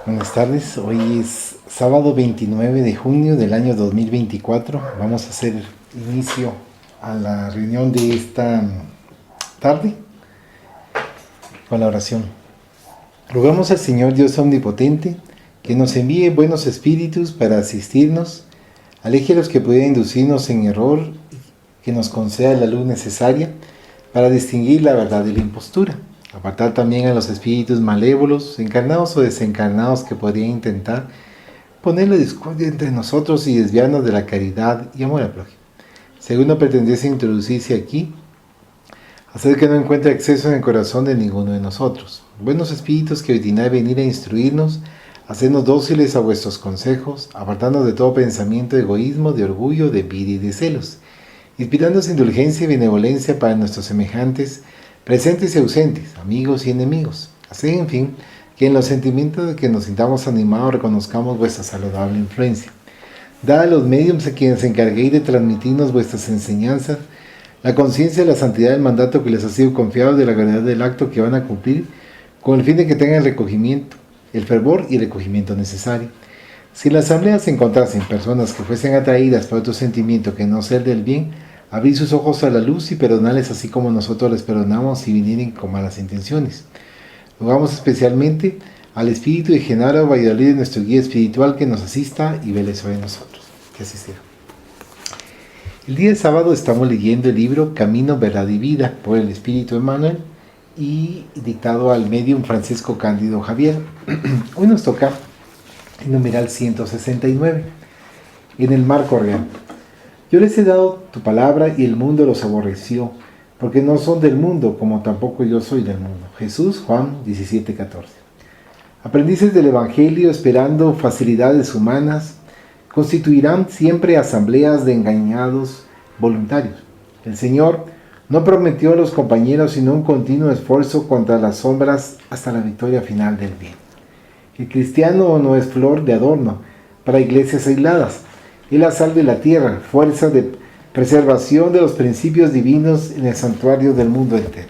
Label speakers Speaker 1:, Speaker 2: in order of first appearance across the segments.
Speaker 1: Buenas tardes, hoy es sábado 29 de junio del año 2024. Vamos a hacer inicio a la reunión de esta tarde con la oración. Rogamos al Señor Dios Omnipotente que nos envíe buenos espíritus para asistirnos, aleje a los que pudieran inducirnos en error, que nos conceda la luz necesaria para distinguir la verdad de la impostura. Apartar también a los espíritus malévolos, encarnados o desencarnados, que podrían intentar poner la discordia entre nosotros y desviarnos de la caridad y amor al prójimo. Si alguno pretendiese introducirse aquí, hacer que no encuentre acceso en el corazón de ninguno de nosotros. Buenos espíritus que ordinad venir a instruirnos, hacernos dóciles a vuestros consejos, apartarnos de todo pensamiento de egoísmo, de orgullo, de envidia y de celos, inspirándonos indulgencia y benevolencia para nuestros semejantes, presentes y ausentes, amigos y enemigos. Así, en fin, que en los sentimientos de que nos sintamos animados reconozcamos vuestra saludable influencia. Dad a los médiums a quienes encarguéis de transmitirnos vuestras enseñanzas la conciencia de la santidad del mandato que les ha sido confiado, de la gravedad del acto que van a cumplir, con el fin de que tengan el recogimiento, el fervor y el recogimiento necesario. Si en la asamblea se encontrasen personas que fuesen atraídas por otro sentimiento que no sea el del bien, abrid sus ojos a la luz y perdonarles así como nosotros les perdonamos si vinieren con malas intenciones. Rogamos especialmente al Espíritu de Genaro Valladolid, nuestro guía espiritual, que nos asista y vele sobre nosotros. Que así sea. El día de sábado estamos leyendo el libro Camino, Verdad y Vida por el Espíritu Emmanuel y dictado al medium Francisco Cándido Javier. Hoy nos toca el numeral 169, en el marco real. Yo les he dado tu palabra y el mundo los aborreció, porque no son del mundo, como tampoco yo soy del mundo. Jesús, Juan 17:14. Aprendices del Evangelio, esperando facilidades humanas, constituirán siempre asambleas de engañados voluntarios. El Señor no prometió a los compañeros sino un continuo esfuerzo contra las sombras hasta la victoria final del bien. El cristiano no es flor de adorno para iglesias aisladas. Es la sal de la tierra, fuerza de preservación de los principios divinos en el santuario del mundo entero.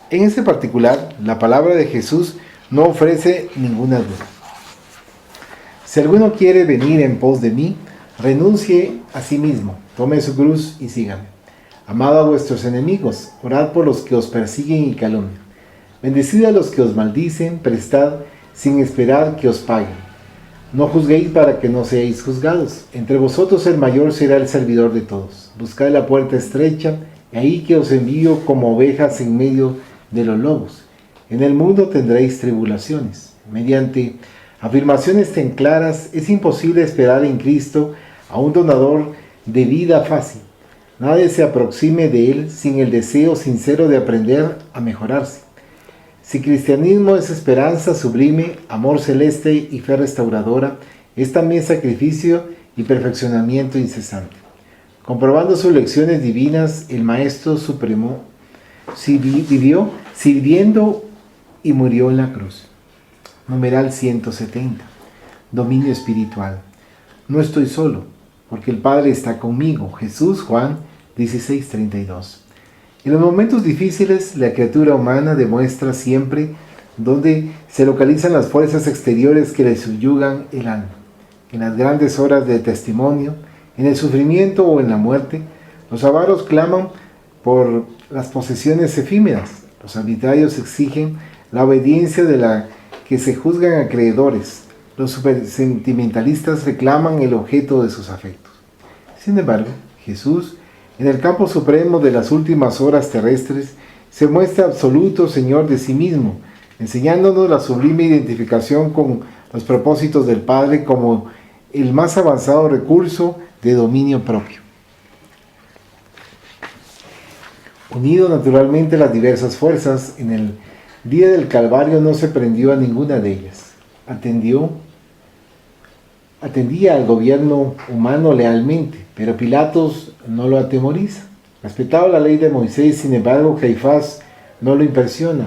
Speaker 1: En este particular, la palabra de Jesús no ofrece ninguna duda. Si alguno quiere venir en pos de mí, renuncie a sí mismo, tome su cruz y sígame. Amad a vuestros enemigos, orad por los que os persiguen y calumnian. Bendecid a los que os maldicen, prestad sin esperar que os paguen. No juzguéis para que no seáis juzgados. Entre vosotros el mayor será el servidor de todos. Buscad la puerta estrecha, y ahí que os envío como ovejas en medio de los lobos. En el mundo tendréis tribulaciones. Mediante afirmaciones tan claras, es imposible esperar en Cristo a un donador de vida fácil. Nadie se aproxime de Él sin el deseo sincero de aprender a mejorarse. Si cristianismo es esperanza sublime, amor celeste y fe restauradora, es también sacrificio y perfeccionamiento incesante. Comprobando sus lecciones divinas, el Maestro Supremo vivió sirviendo y murió en la cruz. Numeral 170. Dominio espiritual. No estoy solo, porque el Padre está conmigo. Jesús, Juan 16:32. En los momentos difíciles, la criatura humana demuestra siempre dónde se localizan las fuerzas exteriores que le subyugan el alma. En las grandes horas de testimonio, en el sufrimiento o en la muerte, los avaros claman por las posesiones efímeras. Los arbitrarios exigen la obediencia de la que se juzgan acreedores. Los supersentimentalistas reclaman el objeto de sus afectos. Sin embargo, Jesús, en el campo supremo de las últimas horas terrestres, se muestra absoluto Señor de sí mismo, enseñándonos la sublime identificación con los propósitos del Padre como el más avanzado recurso de dominio propio. Unido naturalmente a las diversas fuerzas, en el día del Calvario no se prendió a ninguna de ellas. Atendía al gobierno humano lealmente, pero Pilatos no lo atemoriza. Respetaba la ley de Moisés, sin embargo, Caifás no lo impresiona.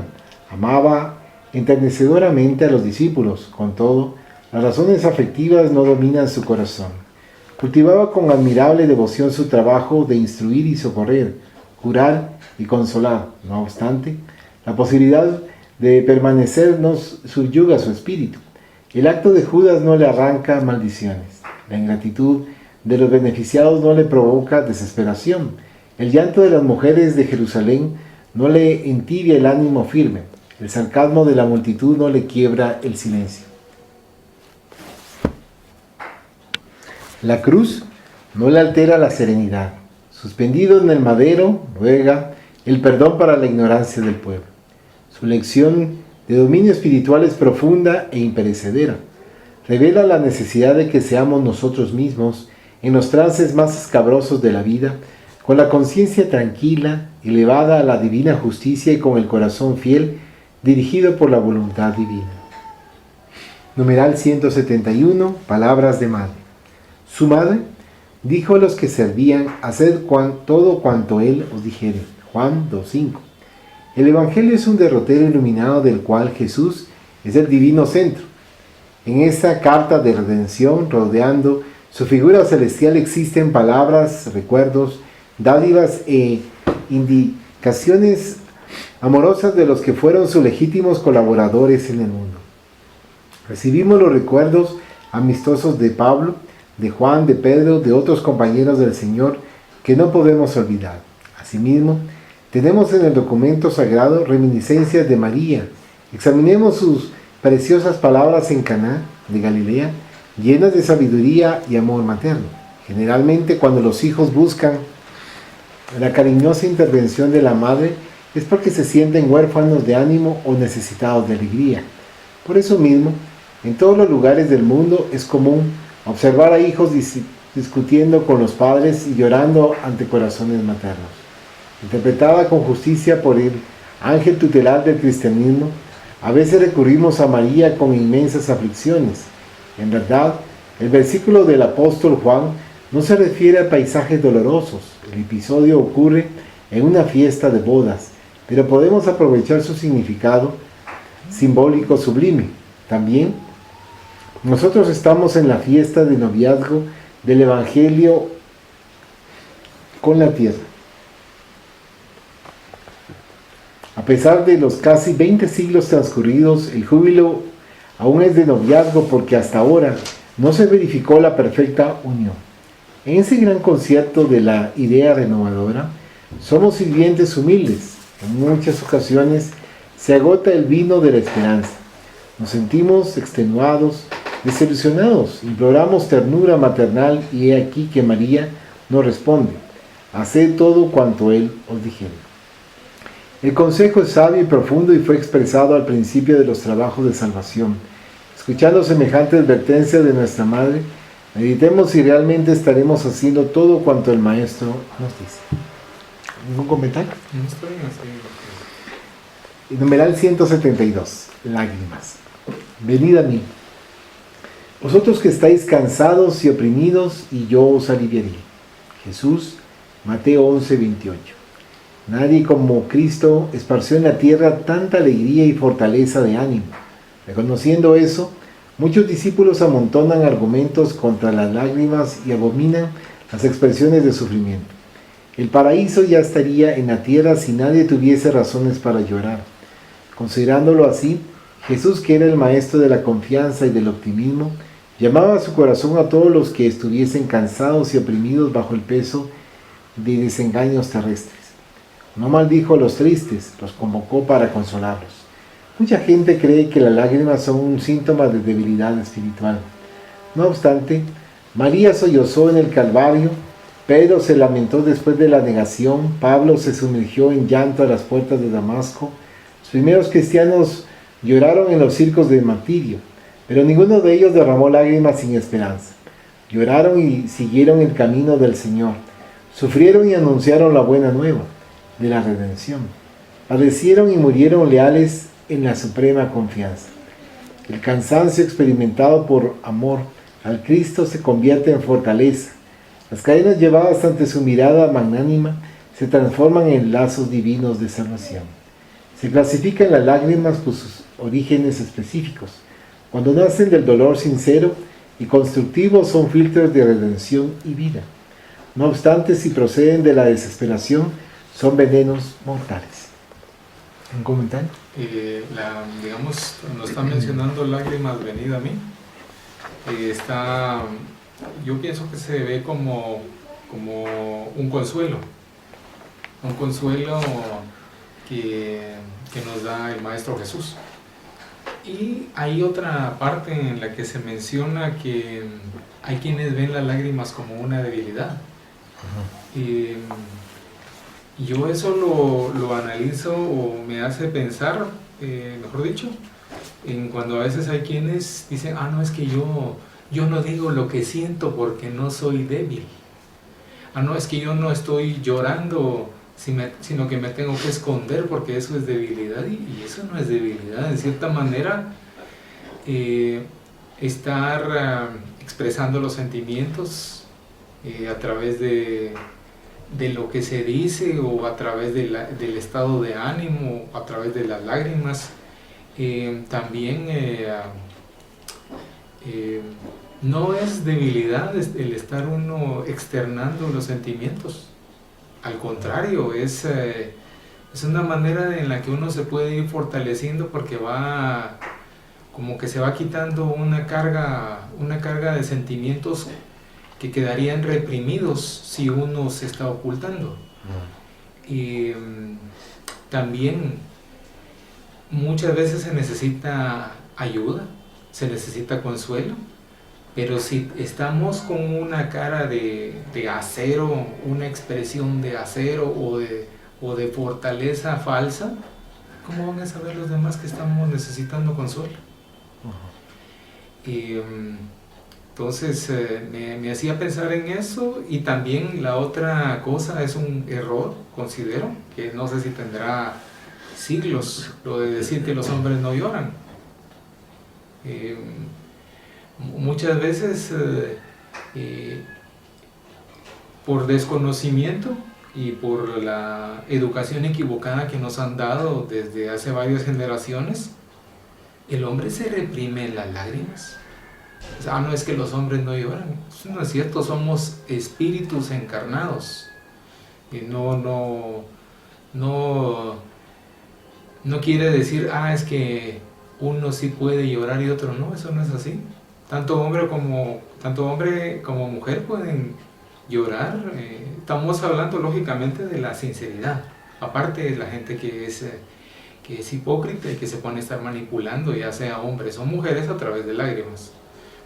Speaker 1: Amaba enternecedoramente a los discípulos. Con todo, las razones afectivas no dominan su corazón. Cultivaba con admirable devoción su trabajo de instruir y socorrer, curar y consolar. No obstante, la posibilidad de permanecer nos subyuga su espíritu. El acto de Judas no le arranca maldiciones. La ingratitud de los beneficiados no le provoca desesperación. El llanto de las mujeres de Jerusalén no le entibia el ánimo firme. El sarcasmo de la multitud no le quiebra el silencio. La cruz no le altera la serenidad. Suspendido en el madero, ruega el perdón para la ignorancia del pueblo. Su lección de dominio espiritual es profunda e imperecedera. Revela la necesidad de que seamos nosotros mismos, en los trances más escabrosos de la vida, con la conciencia tranquila, elevada a la divina justicia y con el corazón fiel, dirigido por la voluntad divina. Numeral 171, palabras de madre. Su madre dijo a los que servían: haced todo cuanto él os dijere. Juan 2:5. El Evangelio es un derrotero iluminado del cual Jesús es el divino centro. En esta carta de redención, rodeando su figura celestial, existen palabras, recuerdos, dádivas e indicaciones amorosas de los que fueron sus legítimos colaboradores en el mundo. Recibimos los recuerdos amistosos de Pablo, de Juan, de Pedro, de otros compañeros del Señor que no podemos olvidar. Asimismo, tenemos en el documento sagrado reminiscencias de María. Examinemos sus preciosas palabras en Caná de Galilea, llenas de sabiduría y amor materno. Generalmente, cuando los hijos buscan la cariñosa intervención de la madre, es porque se sienten huérfanos de ánimo o necesitados de alegría. Por eso mismo, en todos los lugares del mundo es común observar a hijos discutiendo con los padres y llorando ante corazones maternos. Interpretada con justicia por el ángel tutelar del cristianismo, a veces recurrimos a María con inmensas aflicciones. En verdad, el versículo del apóstol Juan no se refiere a paisajes dolorosos. El episodio ocurre en una fiesta de bodas, pero podemos aprovechar su significado simbólico sublime. También, nosotros estamos en la fiesta de noviazgo del Evangelio con la tierra. A pesar de los casi 20 siglos transcurridos, el júbilo aún es de noviazgo porque hasta ahora no se verificó la perfecta unión. En ese gran concierto de la idea renovadora, somos sirvientes humildes. En muchas ocasiones se agota el vino de la esperanza. Nos sentimos extenuados, desilusionados, imploramos ternura maternal y he aquí que María nos responde: haced todo cuanto él os dijere. El consejo es sabio y profundo y fue expresado al principio de los trabajos de salvación. Escuchando semejante advertencia de nuestra Madre, meditemos si realmente estaremos haciendo todo cuanto el Maestro nos dice. ¿Ningún comentario? Numeral 172. Lágrimas. Venid a mí, vosotros que estáis cansados y oprimidos, y yo os aliviaré. Jesús, Mateo 11:28. Nadie como Cristo esparció en la tierra tanta alegría y fortaleza de ánimo. Reconociendo eso, muchos discípulos amontonan argumentos contra las lágrimas y abominan las expresiones de sufrimiento. El paraíso ya estaría en la tierra si nadie tuviese razones para llorar. Considerándolo así, Jesús, que era el maestro de la confianza y del optimismo, llamaba a su corazón a todos los que estuviesen cansados y oprimidos bajo el peso de desengaños terrestres. No maldijo a los tristes, los convocó para consolarlos. Mucha gente cree que las lágrimas son un síntoma de debilidad espiritual. No obstante, María sollozó en el Calvario, Pedro se lamentó después de la negación, Pablo se sumergió en llanto a las puertas de Damasco. Los primeros cristianos lloraron en los circos de martirio, pero ninguno de ellos derramó lágrimas sin esperanza. Lloraron y siguieron el camino del Señor. Sufrieron y anunciaron la buena nueva de la redención. Padecieron y murieron leales en la suprema confianza. El cansancio experimentado por amor al Cristo se convierte en fortaleza. Las cadenas llevadas ante su mirada magnánima se transforman en lazos divinos de salvación. Se clasifican las lágrimas por sus orígenes específicos. Cuando nacen del dolor sincero y constructivo, son filtros de redención y vida. No obstante, si proceden de la desesperación, son venenos mortales. ¿Un comentario?
Speaker 2: digamos, cuando está mencionando lágrimas, venid a mí, yo pienso que se ve como un consuelo que nos da el Maestro Jesús. Y hay otra parte en la que se menciona que hay quienes ven las lágrimas como una debilidad. Y yo eso lo analizo o me hace pensar, mejor dicho, en cuando a veces hay quienes dicen, no, es que yo no digo lo que siento porque no soy débil. No, es que yo no estoy llorando, sino que me tengo que esconder porque eso es debilidad, y eso no es debilidad. En cierta manera, estar expresando los sentimientos a través de lo que se dice, o a través del estado de ánimo, a través de las lágrimas, también no es debilidad el estar uno externando los sentimientos. Al contrario, es una manera en la que uno se puede ir fortaleciendo, porque como que se va quitando una carga de sentimientos que quedarían reprimidos si uno se está ocultando. Y también muchas veces se necesita ayuda, se necesita consuelo, pero si estamos con una cara de acero, una expresión de acero o de fortaleza falsa, ¿cómo van a saber los demás que estamos necesitando consuelo? Y entonces me hacía pensar en eso. Y también la otra cosa es un error, considero, que no sé si tendrá siglos, lo de decir que los hombres no lloran. Muchas veces por desconocimiento y por la educación equivocada que nos han dado desde hace varias generaciones, el hombre se reprime en las lágrimas. No, es que los hombres no lloran. Eso no es cierto, somos espíritus encarnados. Y no quiere decir, es que uno sí puede llorar y otro no. Eso no es así. Tanto hombre como mujer pueden llorar. Estamos hablando lógicamente de la sinceridad. Aparte de la gente que es hipócrita y que se pone a estar manipulando, ya sea hombres o mujeres, a través de lágrimas,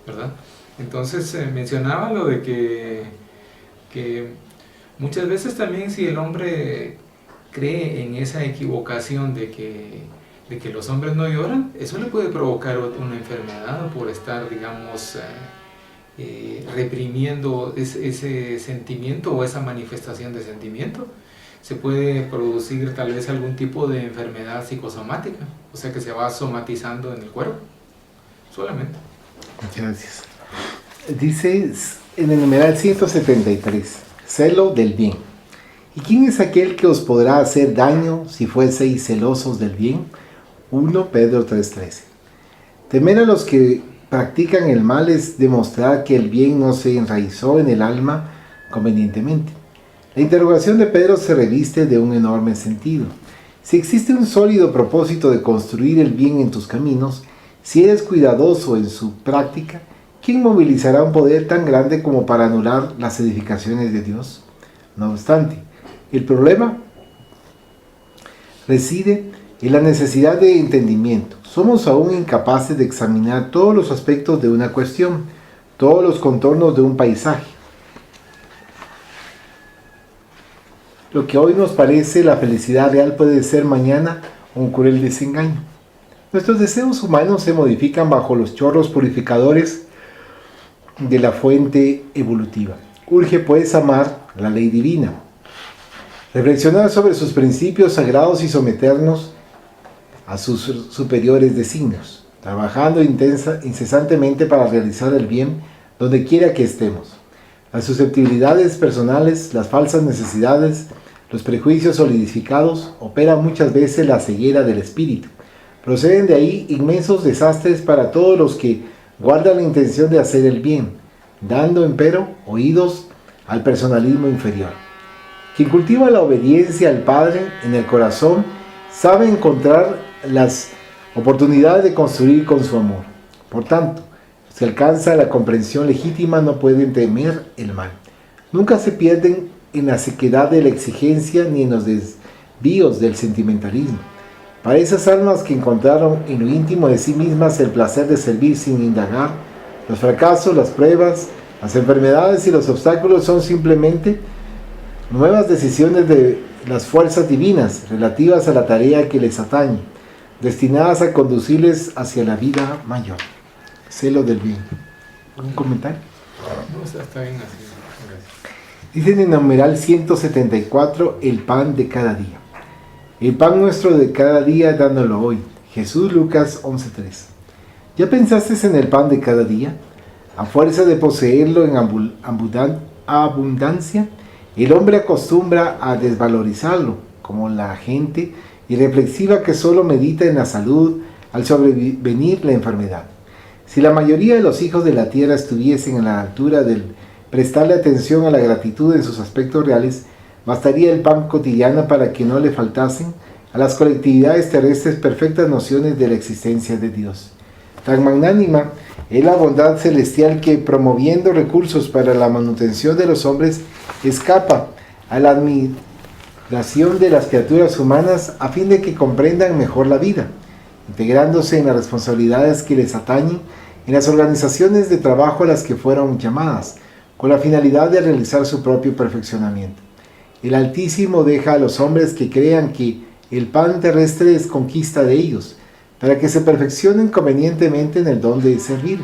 Speaker 2: ¿verdad? Entonces mencionaba lo de que muchas veces también, si el hombre cree en esa equivocación de que los hombres no lloran, eso le puede provocar una enfermedad por estar, digamos, reprimiendo ese sentimiento o esa manifestación de sentimiento. Se puede producir tal vez algún tipo de enfermedad psicosomática, o sea que se va somatizando en el cuerpo, solamente.
Speaker 1: Muchas gracias. Dice en el numeral 173, celo del bien. ¿Y quién es aquel que os podrá hacer daño si fueseis celosos del bien? 1 Pedro 3:13. Temer a los que practican el mal es demostrar que el bien no se enraizó en el alma convenientemente. La interrogación de Pedro se reviste de un enorme sentido. Si existe un sólido propósito de construir el bien en tus caminos, si eres cuidadoso en su práctica, ¿quién movilizará un poder tan grande como para anular las edificaciones de Dios? No obstante, el problema reside en la necesidad de entendimiento. Somos aún incapaces de examinar todos los aspectos de una cuestión, todos los contornos de un paisaje. Lo que hoy nos parece la felicidad real puede ser mañana un cruel desengaño. Nuestros deseos humanos se modifican bajo los chorros purificadores de la fuente evolutiva. Urge pues amar la ley divina, reflexionar sobre sus principios sagrados y someternos a sus superiores designios, trabajando incesantemente para realizar el bien donde quiera que estemos. Las susceptibilidades personales, las falsas necesidades, los prejuicios solidificados operan muchas veces la ceguera del espíritu. Proceden de ahí inmensos desastres para todos los que guardan la intención de hacer el bien, dando empero oídos al personalismo inferior. Quien cultiva la obediencia al Padre en el corazón sabe encontrar las oportunidades de construir con su amor. Por tanto, si alcanza la comprensión legítima, no pueden temer el mal. Nunca se pierden en la sequedad de la exigencia ni en los desvíos del sentimentalismo. Para esas almas que encontraron en lo íntimo de sí mismas el placer de servir sin indagar, los fracasos, las pruebas, las enfermedades y los obstáculos son simplemente nuevas decisiones de las fuerzas divinas relativas a la tarea que les atañe, destinadas a conducirles hacia la vida mayor. Celo del bien. ¿Un comentario?
Speaker 2: No, está bien así. Gracias.
Speaker 1: Dice en el numeral 174, el pan de cada día. El pan nuestro de cada día, dándolo hoy. Jesús, Lucas 11:3. ¿Ya pensaste en el pan de cada día? A fuerza de poseerlo en abundancia, el hombre acostumbra a desvalorizarlo, como la gente irreflexiva que solo medita en la salud al sobrevenir la enfermedad. Si la mayoría de los hijos de la tierra estuviesen a la altura del prestarle atención a la gratitud en sus aspectos reales, bastaría el pan cotidiano para que no le faltasen a las colectividades terrestres perfectas nociones de la existencia de Dios. Tan magnánima es la bondad celestial que, promoviendo recursos para la manutención de los hombres, escapa a la admiración de las criaturas humanas a fin de que comprendan mejor la vida, integrándose en las responsabilidades que les atañen en las organizaciones de trabajo a las que fueron llamadas, con la finalidad de realizar su propio perfeccionamiento. El Altísimo deja a los hombres que crean que el pan terrestre es conquista de ellos, para que se perfeccionen convenientemente en el don de servir.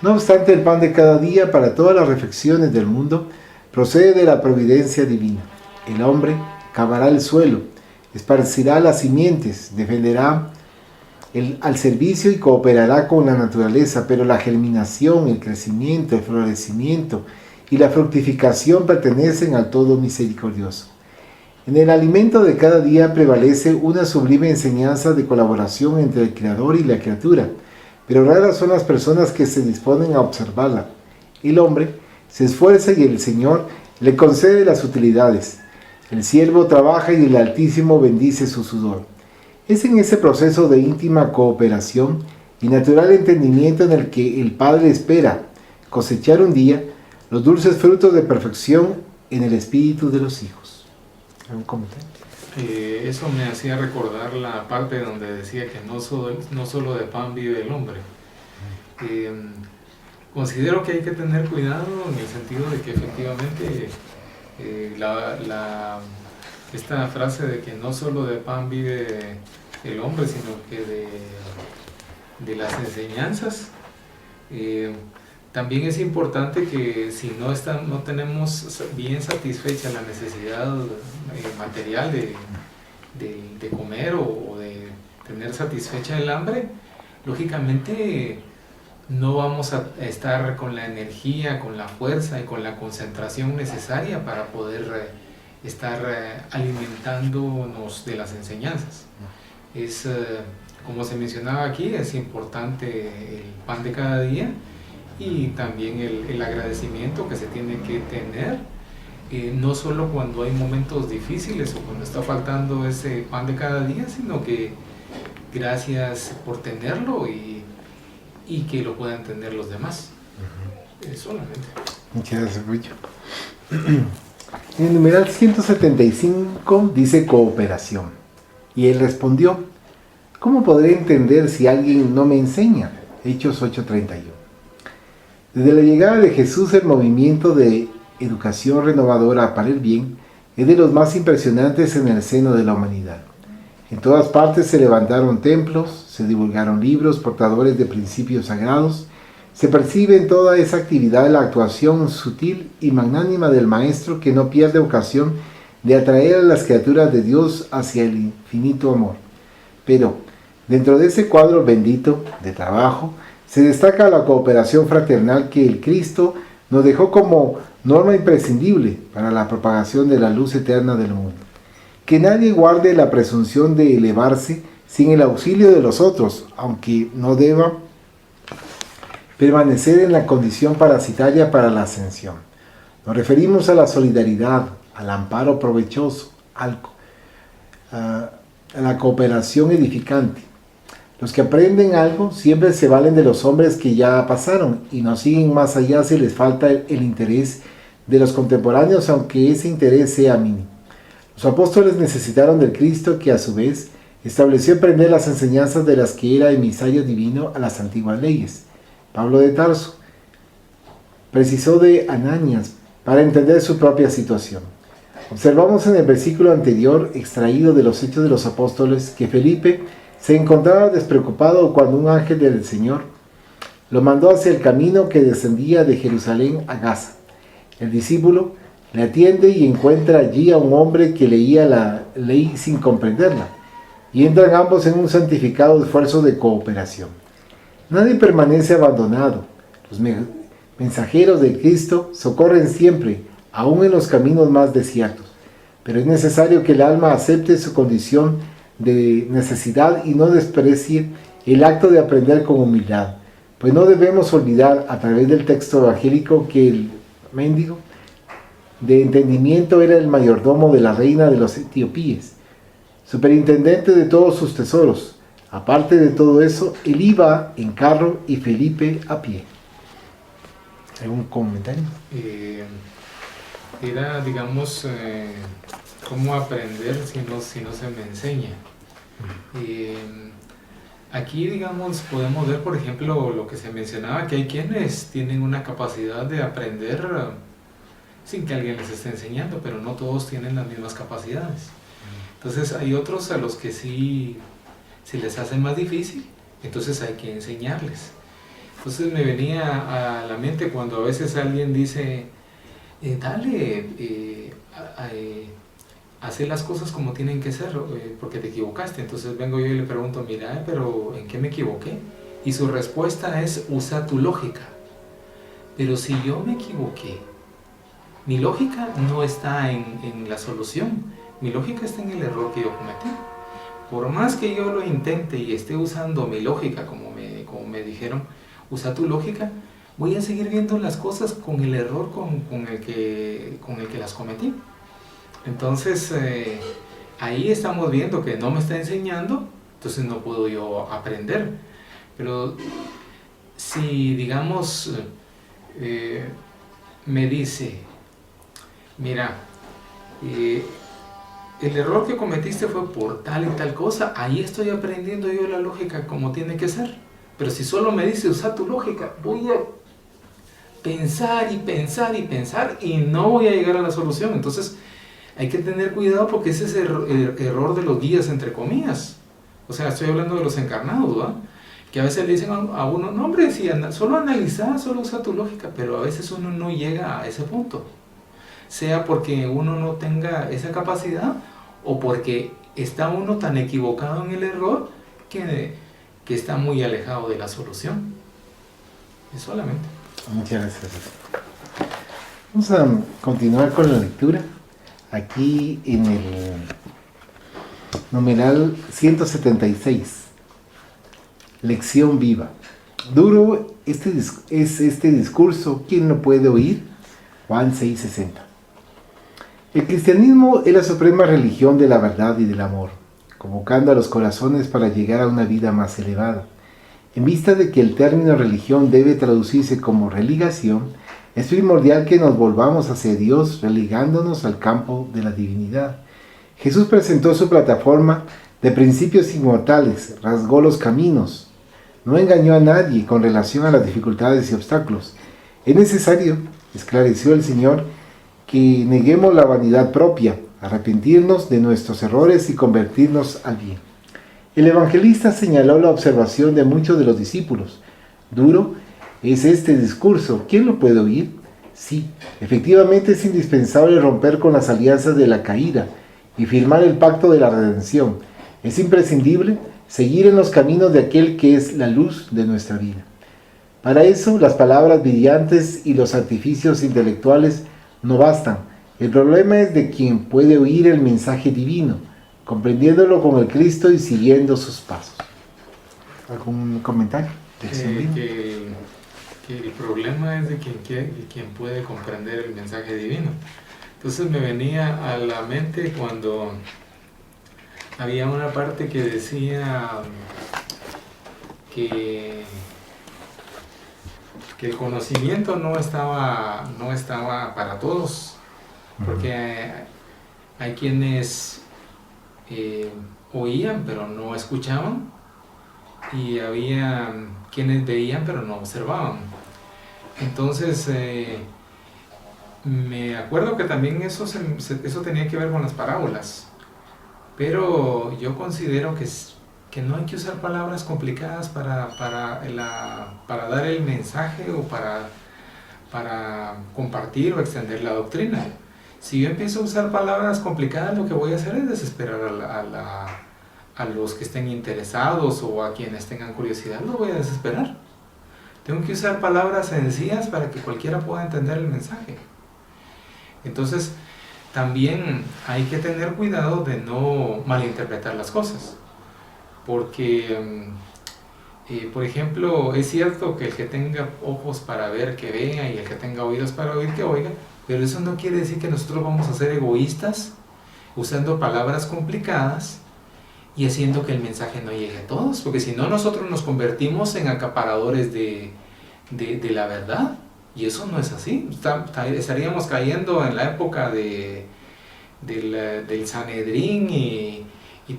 Speaker 1: No obstante, el pan de cada día para todas las reflexiones del mundo procede de la providencia divina. El hombre cavará el suelo, esparcirá las simientes, defenderá al servicio y cooperará con la naturaleza, pero la germinación, el crecimiento, el florecimiento y la fructificación pertenecen al Todo Misericordioso. En el alimento de cada día prevalece una sublime enseñanza de colaboración entre el Creador y la criatura, pero raras son las personas que se disponen a observarla. El hombre se esfuerza y el Señor le concede las utilidades. El siervo trabaja y el Altísimo bendice su sudor. Es en ese proceso de íntima cooperación y natural entendimiento en el que el Padre espera cosechar un día los dulces frutos de perfección en el espíritu de los hijos. ¿Algún comentario?
Speaker 2: Eso me hacía recordar la parte donde decía que no solo de pan vive el hombre. Considero que hay que tener cuidado en el sentido de que efectivamente esta frase de que no solo de pan vive el hombre, sino que de las enseñanzas, también es importante que si no tenemos bien satisfecha la necesidad material de comer o de tener satisfecha el hambre, lógicamente no vamos a estar con la energía, con la fuerza y con la concentración necesaria para poder estar alimentándonos de las enseñanzas. Como se mencionaba aquí, es importante el pan de cada día y también el agradecimiento que se tiene que tener, no solo cuando hay momentos difíciles o cuando está faltando ese pan de cada día, sino que gracias por tenerlo y que lo puedan tener los demás. Solamente.
Speaker 1: Muchas gracias, Rucho. En el numeral 175 dice cooperación. Y él respondió: ¿cómo podré entender si alguien no me enseña? Hechos 8:31. Desde la llegada de Jesús, el movimiento de educación renovadora para el bien es de los más impresionantes en el seno de la humanidad. En todas partes se levantaron templos, se divulgaron libros portadores de principios sagrados, se percibe en toda esa actividad la actuación sutil y magnánima del Maestro que no pierde ocasión de atraer a las criaturas de Dios hacia el infinito amor. Pero, dentro de ese cuadro bendito de trabajo, se destaca la cooperación fraternal que el Cristo nos dejó como norma imprescindible para la propagación de la luz eterna del mundo. Que nadie guarde la presunción de elevarse sin el auxilio de los otros, aunque no deba permanecer en la condición parasitaria para la ascensión. Nos referimos a la solidaridad, al amparo provechoso, a la cooperación edificante, Los que aprenden algo siempre se valen de los hombres que ya pasaron y no siguen más allá si les falta el interés de los contemporáneos, aunque ese interés sea mínimo. Los apóstoles necesitaron del Cristo que a su vez estableció aprender las enseñanzas de las que era emisario divino a las antiguas leyes. Pablo de Tarso precisó de Ananías para entender su propia situación. Observamos en el versículo anterior, extraído de los Hechos de los Apóstoles, que Felipe se encontraba despreocupado cuando un ángel del Señor lo mandó hacia el camino que descendía de Jerusalén a Gaza. El discípulo le atiende y encuentra allí a un hombre que leía la ley sin comprenderla, y entran ambos en un santificado esfuerzo de cooperación. Nadie permanece abandonado. Los mensajeros de Cristo socorren siempre, aún en los caminos más desiertos, pero es necesario que el alma acepte su condición de necesidad y no desprecie el acto de aprender con humildad, pues no debemos olvidar a través del texto evangélico que el mendigo de entendimiento era el mayordomo de la reina de los etiopíes, superintendente de todos sus tesoros. Aparte de todo eso, él iba en carro y Felipe a pie. ¿Algún comentario?
Speaker 2: Era, digamos, cómo aprender si no se me enseña. Aquí, digamos, podemos ver, por ejemplo, lo que se mencionaba, que hay quienes tienen una capacidad de aprender sin que alguien les esté enseñando, pero no todos tienen las mismas capacidades. Entonces hay otros a los que sí les hace más difícil, entonces hay que enseñarles. Entonces me venía a la mente cuando a veces alguien dice, hacer las cosas como tienen que ser, porque te equivocaste. Entonces vengo yo y le pregunto, mira, pero ¿en qué me equivoqué? Y su respuesta es, usa tu lógica. Pero si yo me equivoqué, mi lógica no está en la solución, mi lógica está en el error que yo cometí. Por más que yo lo intente y esté usando mi lógica, como me dijeron, usa tu lógica, voy a seguir viendo las cosas con el error con el que las cometí. Entonces, ahí estamos viendo que no me está enseñando, entonces no puedo yo aprender. Pero si, digamos, me dice, mira, el error que cometiste fue por tal y tal cosa, ahí estoy aprendiendo yo la lógica como tiene que ser. Pero si solo me dice usa tu lógica, voy a pensar y pensar y pensar y no voy a llegar a la solución. Entonces hay que tener cuidado porque ese es el error de los guías, entre comillas. O sea, estoy hablando de los encarnados, ¿va? Que a veces le dicen a uno, no hombre, si solo analiza, solo usa tu lógica, pero a veces uno no llega a ese punto. Sea porque uno no tenga esa capacidad o porque está uno tan equivocado en el error que está muy alejado de la solución. Es solamente.
Speaker 1: Muchas gracias. Vamos a continuar con la lectura. Aquí en el numeral 176. Lección viva. Duro es este discurso. ¿Quién lo puede oír? Juan 6:60. El cristianismo es la suprema religión de la verdad y del amor, convocando a los corazones para llegar a una vida más elevada. En vista de que el término religión debe traducirse como religación, es primordial que nos volvamos hacia Dios, religándonos al campo de la divinidad. Jesús presentó su plataforma de principios inmortales, rasgó los caminos, no engañó a nadie con relación a las dificultades y obstáculos. Es necesario, esclareció el Señor, que neguemos la vanidad propia, arrepentirnos de nuestros errores y convertirnos al bien. El evangelista señaló la observación de muchos de los discípulos. Duro es este discurso. ¿Quién lo puede oír? Sí, efectivamente es indispensable romper con las alianzas de la caída y firmar el pacto de la redención. Es imprescindible seguir en los caminos de aquel que es la luz de nuestra vida. Para eso, las palabras brillantes y los artificios intelectuales no bastan. El problema es de quien puede oír el mensaje divino, comprendiéndolo con el Cristo y siguiendo sus pasos. ¿Algún comentario?
Speaker 2: Que el problema es de quien puede comprender el mensaje divino. Entonces me venía a la mente cuando había una parte que decía que, que el conocimiento no estaba para todos, porque hay quienes oían pero no escuchaban, y había quienes veían pero no observaban. Entonces me acuerdo que también eso tenía que ver con las parábolas, pero yo considero que no hay que usar palabras complicadas para dar el mensaje o para compartir o extender la doctrina. Si yo empiezo a usar palabras complicadas, lo que voy a hacer es desesperar a los que estén interesados o a quienes tengan curiosidad, los voy a desesperar. Tengo que usar palabras sencillas para que cualquiera pueda entender el mensaje. Entonces, también hay que tener cuidado de no malinterpretar las cosas. Porque, por ejemplo, es cierto que el que tenga ojos para ver, que vea, y el que tenga oídos para oír, que oiga, pero eso no quiere decir que nosotros vamos a ser egoístas usando palabras complicadas y haciendo que el mensaje no llegue a todos, porque si no, nosotros nos convertimos en acaparadores de la verdad, y eso no es así. Estaríamos cayendo en la época del Sanedrín y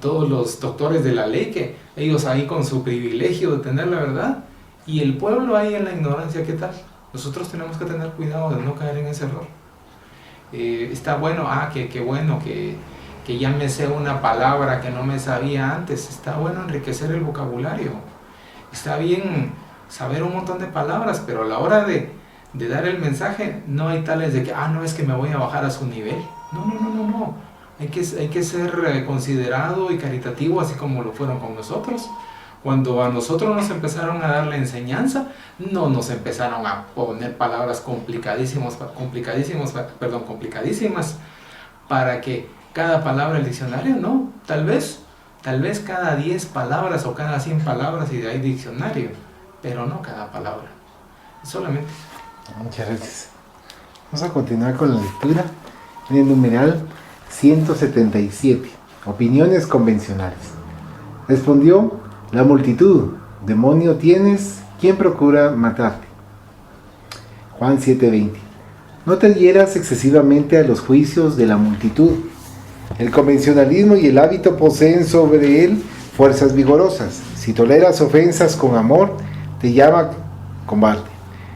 Speaker 2: todos los doctores de la ley, que ellos ahí con su privilegio de tener la verdad, y el pueblo ahí en la ignorancia. ¿Qué tal? Nosotros tenemos que tener cuidado de no caer en ese error. Está bueno, qué bueno que ya me sé una palabra que no me sabía antes. Está bueno enriquecer el vocabulario. Está bien saber un montón de palabras, pero a la hora de dar el mensaje, no hay tales de que, no, es que me voy a bajar a su nivel. No. Hay que ser considerado y caritativo, así como lo fueron con nosotros. Cuando a nosotros nos empezaron a dar la enseñanza, no nos empezaron a poner palabras complicadísimas para que cada palabra del diccionario, no. Tal vez cada 10 palabras o cada 100 palabras y de ahí diccionario, pero no cada palabra. Solamente.
Speaker 1: Muchas gracias. Vamos a continuar con la lectura en el numeral 177. Opiniones convencionales. Respondió la multitud: demonio tienes, ¿quién procura matarte? Juan 7:20. No te adhieras excesivamente a los juicios de la multitud. El convencionalismo y el hábito poseen sobre él fuerzas vigorosas. Si toleras ofensas con amor, te llama combate.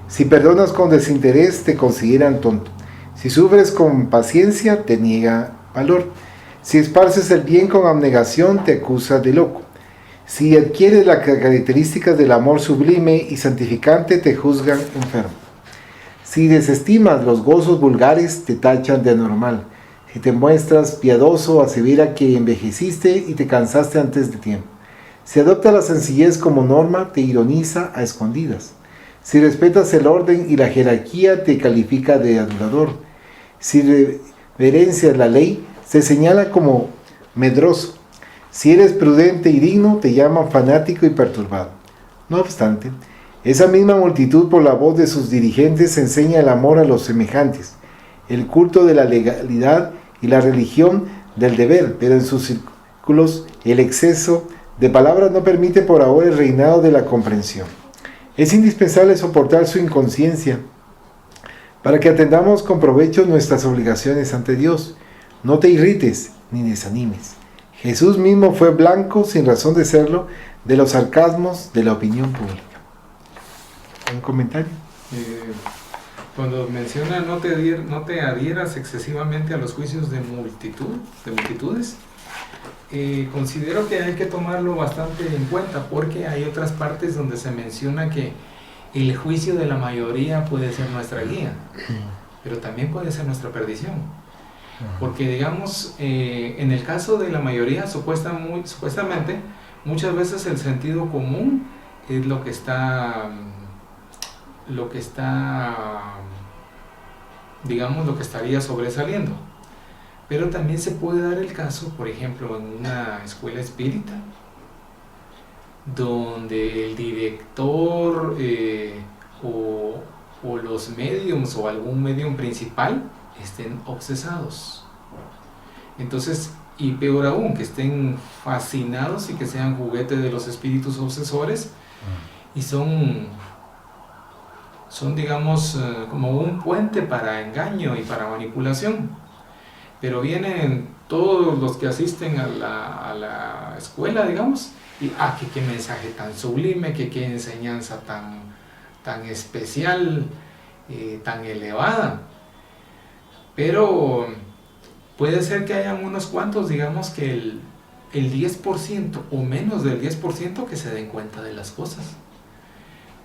Speaker 1: Si perdonas con desinterés, te consideran tonto. Si sufres con paciencia, te niega valor. Si esparces el bien con abnegación, te acusa de loco. Si adquieres las características del amor sublime y santificante, te juzgan enfermo. Si desestimas los gozos vulgares, te tachan de anormal. Si te muestras piadoso, asevera que envejeciste y te cansaste antes de tiempo. Si adoptas la sencillez como norma, te ironiza a escondidas. Si respetas el orden y la jerarquía, te califica de adulador. Si reverencias la ley, se señala como medroso. Si eres prudente y digno, te llaman fanático y perturbado. No obstante, esa misma multitud, por la voz de sus dirigentes, enseña el amor a los semejantes, el culto de la legalidad y la religión del deber, pero en sus círculos el exceso de palabras no permite por ahora el reinado de la comprensión. Es indispensable soportar su inconsciencia para que atendamos con provecho nuestras obligaciones ante Dios. No te irrites ni desanimes. Jesús mismo fue blanco, sin razón de serlo, de los sarcasmos de la opinión pública. ¿Un comentario?
Speaker 2: Cuando menciona no te adhieras excesivamente a los juicios de multitudes, considero que hay que tomarlo bastante en cuenta, porque hay otras partes donde se menciona que el juicio de la mayoría puede ser nuestra guía, pero también puede ser nuestra perdición. Porque digamos, en el caso de la mayoría, supuestamente, muchas veces el sentido común es lo que estaría sobresaliendo. Pero también se puede dar el caso, por ejemplo, en una escuela espírita, donde el director o los médiums o algún médium principal estén obsesados. Entonces, y peor aún, que estén fascinados y que sean juguete de los espíritus obsesores, y son digamos, como un puente para engaño y para manipulación. Pero vienen todos los que asisten a la escuela, digamos, y qué mensaje tan sublime, qué enseñanza tan especial, tan elevada. Pero puede ser que hayan unos cuantos, digamos, que el 10% o menos del 10% que se den cuenta de las cosas.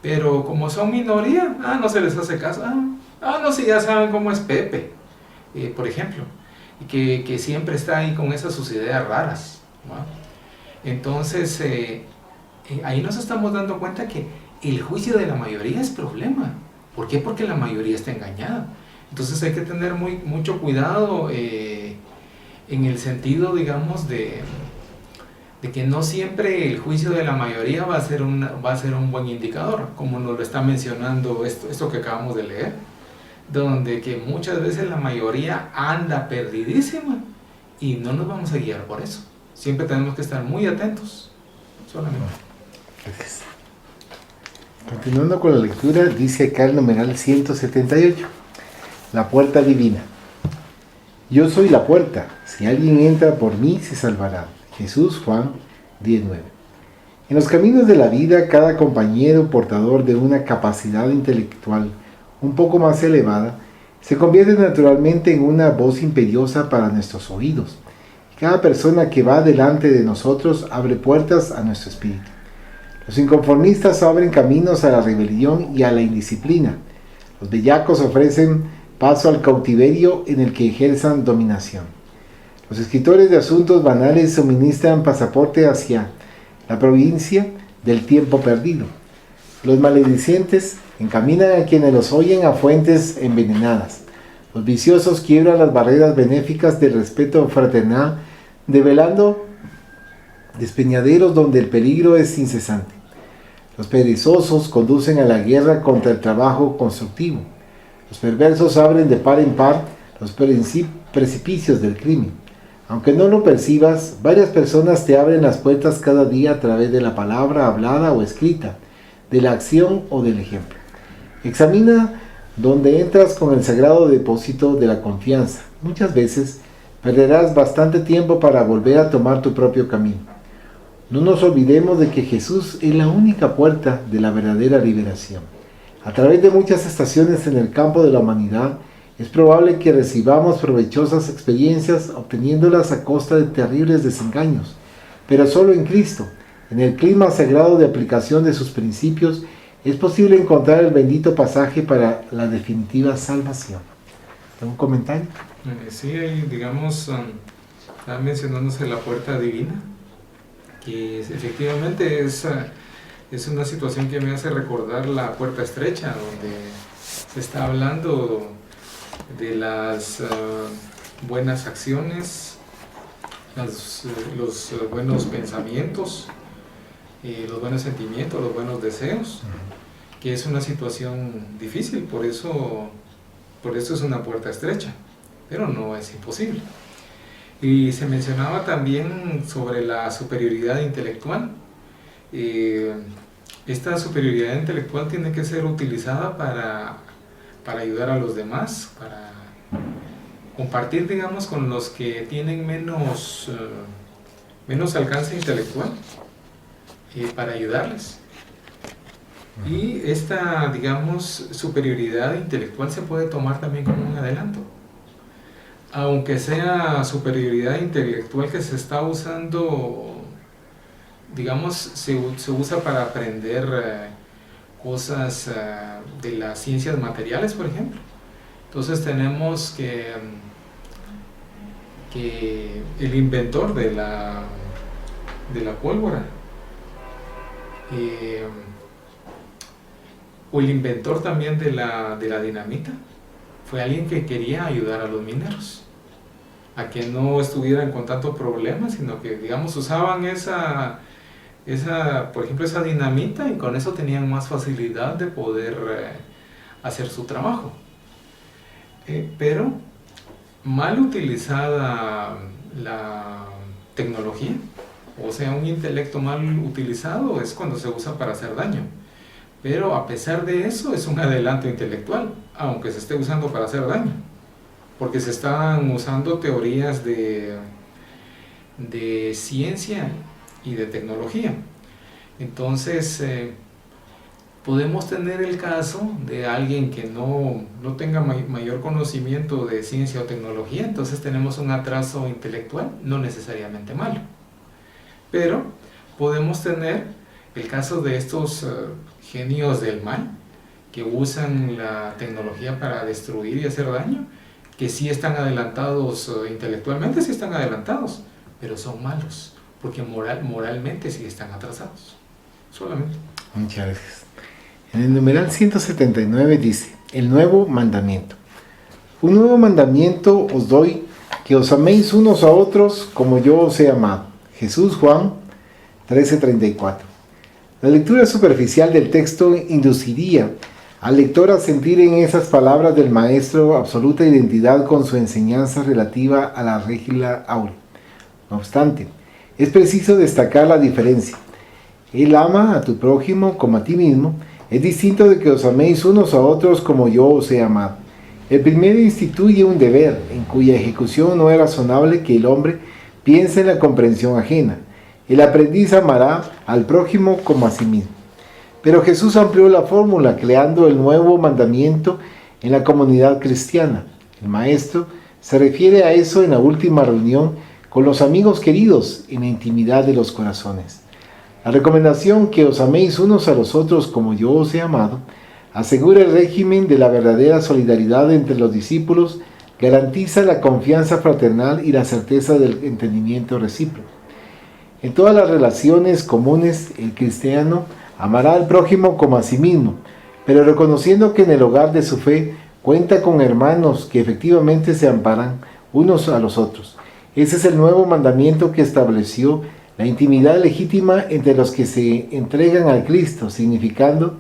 Speaker 2: Pero como son minoría, no se les hace caso. No, si ya saben cómo es Pepe, por ejemplo, y que siempre está ahí con esas sus ideas raras, ¿no? Entonces, ahí nos estamos dando cuenta que el juicio de la mayoría es problema. ¿Por qué? Porque la mayoría está engañada. Entonces hay que tener mucho cuidado en el sentido, digamos, de que no siempre el juicio de la mayoría va a ser un buen indicador, como nos lo está mencionando esto que acabamos de leer, donde que muchas veces la mayoría anda perdidísima y no nos vamos a guiar por eso. Siempre tenemos que estar muy atentos, solamente.
Speaker 1: Gracias. Continuando con la lectura, dice acá el numeral 178, la puerta divina. Yo soy la puerta, si alguien entra por mí se salvará. Jesús, Juan 10:9. En los caminos de la vida, cada compañero portador de una capacidad intelectual un poco más elevada se convierte naturalmente en una voz imperiosa para nuestros oídos. Cada persona que va delante de nosotros abre puertas a nuestro espíritu. Los inconformistas abren caminos a la rebelión y a la indisciplina. Los bellacos ofrecen paso al cautiverio en el que ejerzan dominación. Los escritores de asuntos banales suministran pasaporte hacia la provincia del tiempo perdido. Los maledicientes encaminan a quienes los oyen a fuentes envenenadas. Los viciosos quiebran las barreras benéficas del respeto fraternal, develando despeñaderos donde el peligro es incesante. Los perezosos conducen a la guerra contra el trabajo constructivo. Los perversos abren de par en par los precipicios del crimen. Aunque no lo percibas, varias personas te abren las puertas cada día a través de la palabra hablada o escrita, de la acción o del ejemplo. Examina donde entras con el sagrado depósito de la confianza. Muchas veces perderás bastante tiempo para volver a tomar tu propio camino. No nos olvidemos de que Jesús es la única puerta de la verdadera liberación. A través de muchas estaciones en el campo de la humanidad, es probable que recibamos provechosas experiencias obteniéndolas a costa de terribles desengaños, pero solo en Cristo, en el clima sagrado de aplicación de sus principios, es posible encontrar el bendito pasaje para la definitiva salvación. ¿Algún comentario?
Speaker 2: Sí, ahí, digamos, está mencionándose la puerta divina, que efectivamente es una situación que me hace recordar la puerta estrecha, donde se está hablando de las buenas acciones, los buenos pensamientos, los buenos sentimientos, los buenos deseos, que es una situación difícil, por eso es una puerta estrecha, pero no es imposible. Y se mencionaba también sobre la superioridad intelectual. Esta superioridad intelectual tiene que ser utilizada para ayudar a los demás, para compartir, digamos, con los que tienen menos alcance intelectual, para ayudarles. Y esta, digamos, superioridad intelectual se puede tomar también como un adelanto. Aunque sea superioridad intelectual que se está usando, digamos, se usa para aprender cosas de las ciencias materiales, por ejemplo. Entonces tenemos que el inventor de la pólvora, o el inventor también de la dinamita, fue alguien que quería ayudar a los mineros a que no estuvieran con tanto problema, sino que, digamos, usaban por ejemplo, esa dinamita, y con eso tenían más facilidad de poder hacer su trabajo. Pero mal utilizada la tecnología O sea, un intelecto mal utilizado es cuando se usa para hacer daño. Pero a pesar de eso es un adelanto intelectual, aunque se esté usando para hacer daño. Porque se están usando teorías de ciencia y de tecnología. Entonces, podemos tener el caso de alguien que no tenga mayor conocimiento de ciencia o tecnología, entonces tenemos un atraso intelectual, no necesariamente malo. Pero podemos tener el caso de estos genios del mal, que usan la tecnología para destruir y hacer daño, que sí están adelantados intelectualmente, sí están adelantados, pero son malos, porque moralmente sí están atrasados. Solamente.
Speaker 1: Muchas gracias. En el numeral 179 dice, el nuevo mandamiento. Un nuevo mandamiento os doy, que os améis unos a otros como yo os he amado. Jesús, Juan 13:34. La lectura superficial del texto induciría al lector a sentir en esas palabras del Maestro absoluta identidad con su enseñanza relativa a la regla áurea. No obstante, es preciso destacar la diferencia. Él ama a tu prójimo como a ti mismo, es distinto de que os améis unos a otros como yo os he amado. El primero instituye un deber, en cuya ejecución no es razonable que el hombre piense en la comprensión ajena. El aprendiz amará al prójimo como a sí mismo. Pero Jesús amplió la fórmula, creando el nuevo mandamiento en la comunidad cristiana. El Maestro se refiere a eso en la última reunión con los amigos queridos en la intimidad de los corazones. La recomendación que os améis unos a los otros como yo os he amado, asegura el régimen de la verdadera solidaridad entre los discípulos, garantiza la confianza fraternal y la certeza del entendimiento recíproco. En todas las relaciones comunes, el cristiano amará al prójimo como a sí mismo, pero reconociendo que en el hogar de su fe cuenta con hermanos que efectivamente se amparan unos a los otros. Ese es el nuevo mandamiento que estableció la intimidad legítima entre los que se entregan al Cristo, significando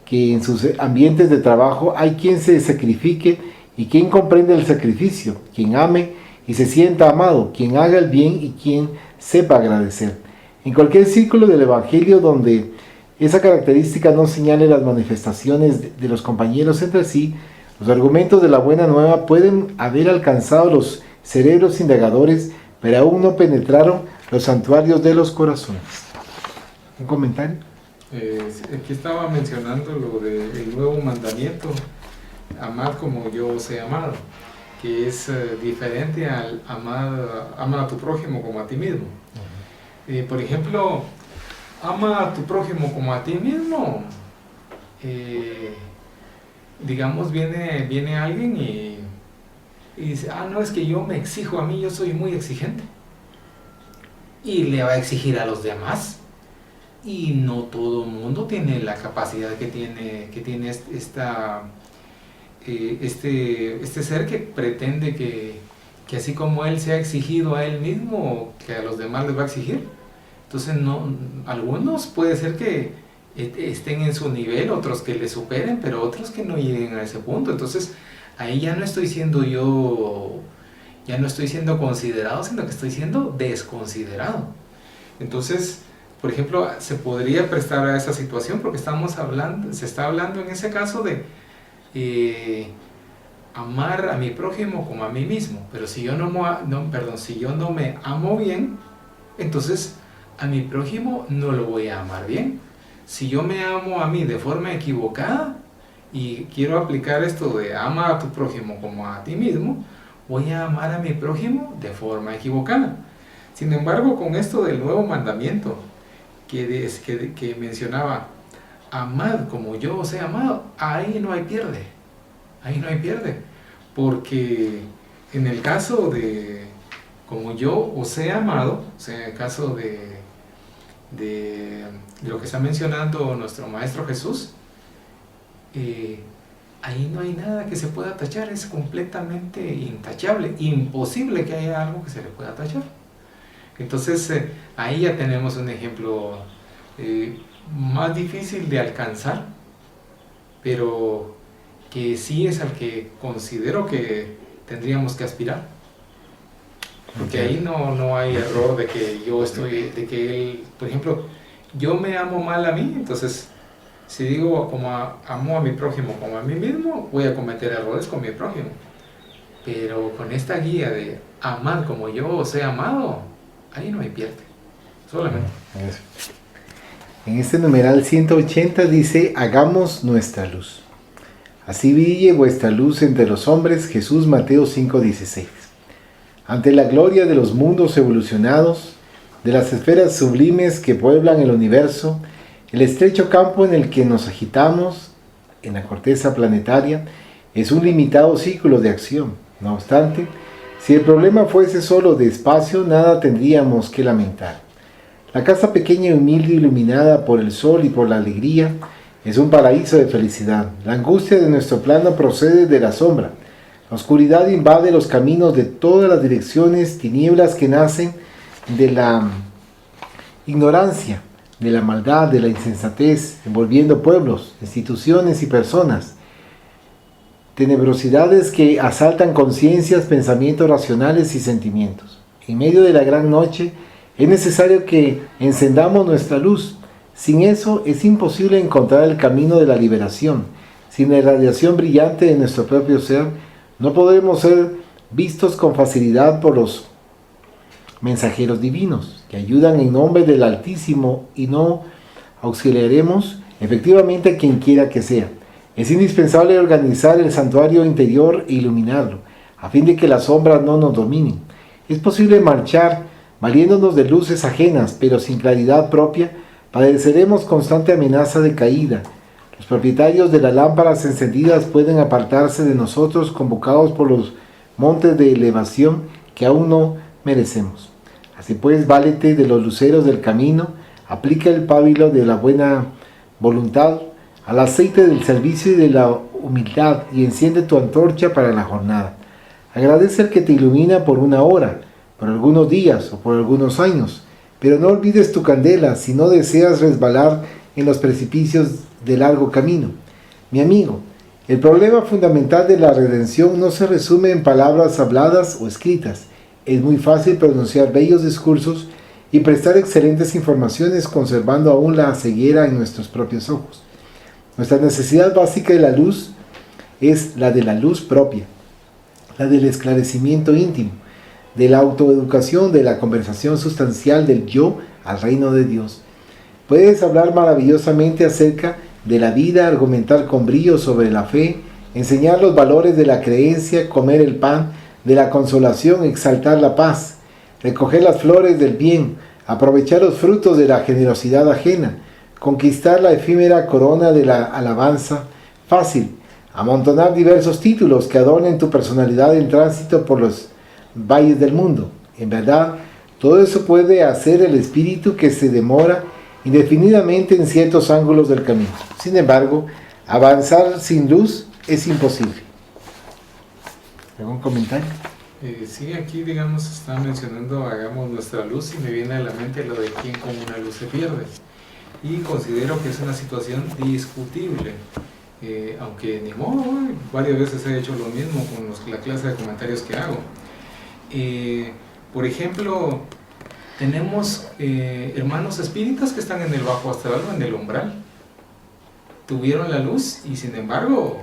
Speaker 1: que en sus ambientes de trabajo hay quien se sacrifique y quien comprende el sacrificio, quien ame y se sienta amado, quien haga el bien y quien sepa agradecer. En cualquier círculo del Evangelio donde esa característica no señale las manifestaciones de los compañeros entre sí, los argumentos de la buena nueva pueden haber alcanzado los cerebros indagadores, pero aún no penetraron los santuarios de los corazones. ¿Un comentario?
Speaker 2: Aquí estaba mencionando lo del nuevo mandamiento, amar como yo os he amado, que es diferente al ama a tu prójimo como a ti mismo. Por ejemplo, ama a tu prójimo como a ti mismo. Digamos, viene alguien y dice, no, es que yo me exijo a mí, yo soy muy exigente. Y le va a exigir a los demás. Y no todo el mundo tiene la capacidad que tiene este ser que pretende que así como él se ha exigido a él mismo, que a los demás les va a exigir. Entonces, algunos puede ser que estén en su nivel, otros que le superen, pero otros que no lleguen a ese punto. Entonces, ahí ya no estoy siendo considerado, sino que estoy siendo desconsiderado. Entonces, por ejemplo, se podría prestar a esa situación porque se está hablando en ese caso de amar a mi prójimo como a mí mismo. Pero si yo si yo no me amo bien, entonces a mi prójimo no lo voy a amar bien. Si yo me amo a mí de forma equivocada y quiero aplicar esto de ama a tu prójimo como a ti mismo, voy a amar a mi prójimo de forma equivocada. Sin embargo, con esto del nuevo mandamiento que mencionaba, amad como yo os he amado, ahí no hay pierde. Ahí no hay pierde. Porque en el caso de como yo os he amado, o sea, en el caso de lo que está mencionando nuestro Maestro Jesús, ahí no hay nada que se pueda tachar, es completamente intachable, imposible que haya algo que se le pueda tachar. Entonces ahí ya tenemos un ejemplo más difícil de alcanzar, pero que sí es al que considero que tendríamos que aspirar. Porque ahí no hay error de que yo estoy, de que él, por ejemplo, yo me amo mal a mí, entonces si digo amo a mi prójimo como a mí mismo, voy a cometer errores con mi prójimo. Pero con esta guía de amar como yo os he amado, ahí no hay pierde, solamente.
Speaker 1: En este numeral 180 dice, hagamos nuestra luz. Así brille vuestra luz entre los hombres, Jesús, Mateo 5:16. Ante la gloria de los mundos evolucionados, de las esferas sublimes que pueblan el universo, el estrecho campo en el que nos agitamos, en la corteza planetaria, es un limitado círculo de acción. No obstante, si el problema fuese solo de espacio, nada tendríamos que lamentar. La casa pequeña y humilde, iluminada por el sol y por la alegría, es un paraíso de felicidad. La angustia de nuestro plano procede de la sombra. La oscuridad invade los caminos de todas las direcciones, tinieblas que nacen de la ignorancia, de la maldad, de la insensatez, envolviendo pueblos, instituciones y personas. Tenebrosidades que asaltan conciencias, pensamientos racionales y sentimientos. En medio de la gran noche es necesario que encendamos nuestra luz. Sin eso es imposible encontrar el camino de la liberación. Sin la irradiación brillante de nuestro propio ser, no podremos ser vistos con facilidad por los mensajeros divinos, que ayudan en nombre del Altísimo, y no auxiliaremos efectivamente a quien quiera que sea. Es indispensable organizar el santuario interior e iluminarlo, a fin de que las sombras no nos dominen. Es posible marchar valiéndonos de luces ajenas, pero sin claridad propia, padeceremos constante amenaza de caída. Los propietarios de las lámparas encendidas pueden apartarse de nosotros, convocados por los montes de elevación que aún no merecemos. Así pues, válete de los luceros del camino, aplica el pábilo de la buena voluntad al aceite del servicio y de la humildad, y enciende tu antorcha para la jornada. Agradece al que te ilumina por una hora, por algunos días o por algunos años, pero no olvides tu candela si no deseas resbalar en los precipicios de largo camino. Mi amigo, el problema fundamental de la redención no se resume en palabras habladas o escritas. Es muy fácil pronunciar bellos discursos y prestar excelentes informaciones conservando aún la ceguera en nuestros propios ojos. Nuestra necesidad básica de la luz es la de la luz propia, la del esclarecimiento íntimo, de la autoeducación, de la conversación sustancial del yo al reino de Dios. Puedes hablar maravillosamente acerca de la vida, argumentar con brío sobre la fe, enseñar los valores de la creencia, comer el pan de la consolación, exaltar la paz, recoger las flores del bien, aprovechar los frutos de la generosidad ajena, conquistar la efímera corona de la alabanza fácil, amontonar diversos títulos que adornen tu personalidad en tránsito por los valles del mundo. En verdad, todo eso puede hacer el espíritu que se demora indefinidamente en ciertos ángulos del camino. Sin embargo, avanzar sin luz es imposible. ¿Algún comentario?
Speaker 2: Sí, aquí digamos está mencionando hagamos nuestra luz y me viene a la mente lo de quién con una luz se pierde. Y considero que es una situación discutible, aunque ni modo, varias veces he hecho lo mismo con la clase de comentarios que hago. Por ejemplo, tenemos hermanos espíritas que están en el bajo astral o en el umbral. Tuvieron la luz y sin embargo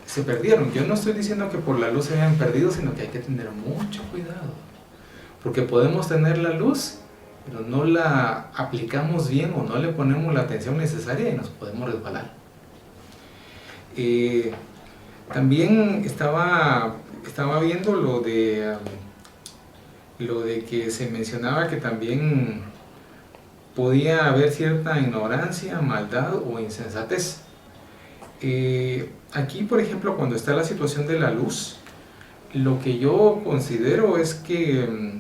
Speaker 2: se perdieron. Yo no estoy diciendo que por la luz se hayan perdido, sino que hay que tener mucho cuidado. Porque podemos tener la luz, pero no la aplicamos bien o no le ponemos la atención necesaria y nos podemos resbalar. También estaba viendo lo de que se mencionaba que también podía haber cierta ignorancia, maldad o insensatez. Aquí, por ejemplo, cuando está la situación de la luz, lo que yo considero es que,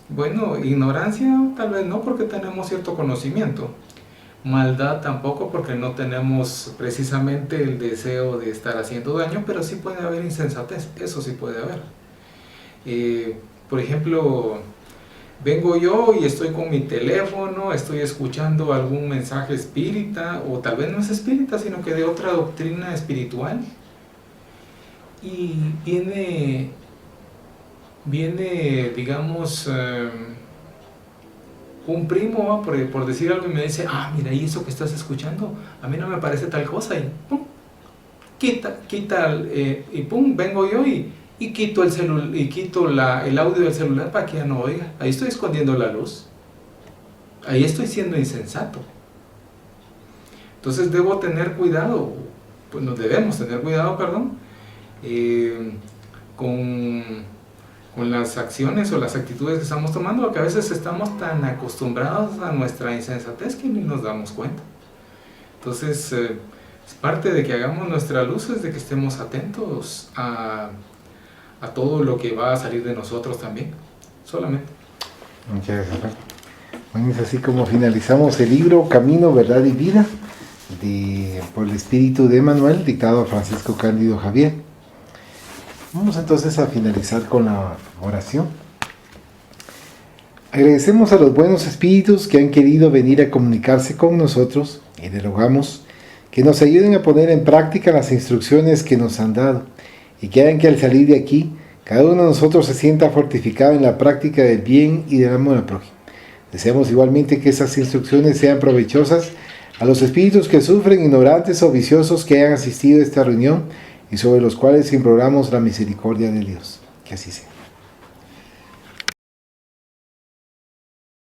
Speaker 2: bueno, ignorancia tal vez no porque tenemos cierto conocimiento, maldad tampoco porque no tenemos precisamente el deseo de estar haciendo daño, pero sí puede haber insensatez, eso sí puede haber. Por ejemplo, vengo yo y estoy con mi teléfono, estoy escuchando algún mensaje espírita, o tal vez no es espírita, sino que de otra doctrina espiritual, y viene viene, digamos, un primo, por decir algo, y me dice, mira, ¿y eso que estás escuchando? A mí no me parece tal cosa, y pum, quita, y pum, vengo yo y quito el audio del celular para que ya no oiga. Ahí estoy escondiendo la luz. Ahí estoy siendo insensato. Entonces debo tener cuidado, pues nos debemos tener cuidado, perdón, con las acciones o las actitudes que estamos tomando, porque a veces estamos tan acostumbrados a nuestra insensatez que ni nos damos cuenta. Entonces, es parte de que hagamos nuestra luz, es de que estemos atentos a todo lo que va a salir de nosotros también, solamente.
Speaker 1: Muchas gracias. Bueno, es así como finalizamos el libro Camino, Verdad y Vida, por el Espíritu de Emmanuel, dictado a Francisco Cándido Javier. Vamos entonces a finalizar con la oración. Agradecemos a los buenos espíritus que han querido venir a comunicarse con nosotros y le rogamos que nos ayuden a poner en práctica las instrucciones que nos han dado y que hagan que al salir de aquí cada uno de nosotros se sienta fortificado en la práctica del bien y del amor al prójimo. Deseamos igualmente que esas instrucciones sean provechosas a los espíritus que sufren, ignorantes o viciosos, que hayan asistido a esta reunión y sobre los cuales imploramos la misericordia de Dios. Que así sea.